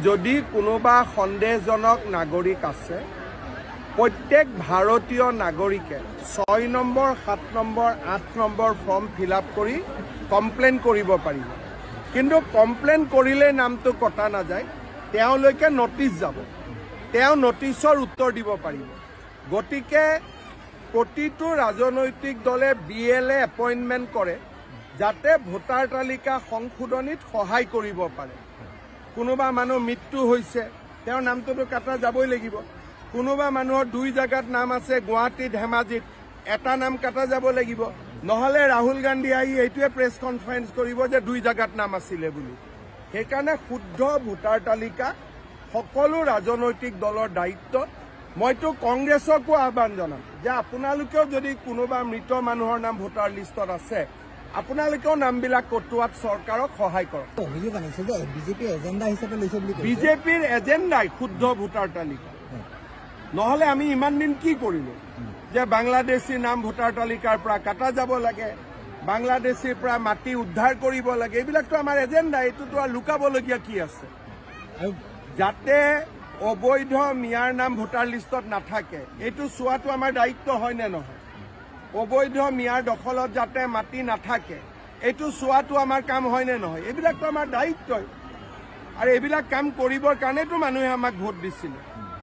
যদি কোনোবা সন্দেহজনক নাগৰিক আছে প্ৰত্যেক ভাৰতীয় নাগৰিকে 6 number 7 number 8 number form fill up কৰি কমপ্লেইন কৰিব পাৰিব কিন্তু কমপ্লেইন কৰিলে নামটো কটা নাযায় তেওঁলোকে নটিচ যাব তেওঁ নটিচৰ উত্তৰ দিব পাৰিব গতিকে প্ৰতিটো ৰাজনৈতিক দলে বিএলএ এপইণ্টমেণ্ট কৰে যাতে ভোটাৰ তালিকা সংশোধনীত সহায় কৰিব পাৰে কোনোবা মানুহ মৃত্যু হৈছে তেওঁৰ নামটোতো কাটা যাবই লাগিব কোনোবা মানুহৰ দুই জায়গাত নাম আছে গুৱাহাটী ধেমাজিত এটা নাম কাটা যাব লাগিব নহলে ৰাহুল গান্ধী আহি এইটোৱে প্ৰেছ কনফাৰেন্স কৰিব যে দুই জায়গাত নাম আছিলে বুলি সেইকাৰণে শুদ্ধ ভোটাৰ তালিকা সকলো ৰাজনৈতিক দলৰ দায়িত্ব মইতো কংগ্ৰেছকো আহ্বান জনাম যে আপোনালোকেও যদি কোনোবা মৃত মানুহৰ নাম ভোটাৰ লিষ্টত আছে আপোনালোকেও নামবিলাক কটোৱাত চৰকাৰক সহায় কৰক বিজেপিৰ এজেণ্ডাই শুদ্ধ ভোটাৰ তালিকা নহলে আমি ইমান দিন কি কৰিলো যে বাংলাদেশী নাম ভোটাৰ তালিকাৰ পৰা কাটা যাব লাগে বাংলাদেশীৰ পৰা মাটি উদ্ধাৰ কৰিব লাগে এইবিলাকতো আমাৰ এজেণ্ডা এইটোতো আৰু লুকাবলগীয়া কি আছে যাতে অবৈধ মিয়াৰ নাম ভোটাৰ লিষ্টত নাথাকে এইটো চোৱাটো আমাৰ দায়িত্ব হয় নে নহয় অবৈধ মিয়াৰ দখলত যাতে মাটি নাথাকে এইটো চোৱাটো আমাৰ কাম হয় নে নহয় এইবিলাকতো আমাৰ দায়িত্বই আৰু এইবিলাক কাম কৰিবৰ কাৰণেতো মানুহে আমাক ভোট দিছিলে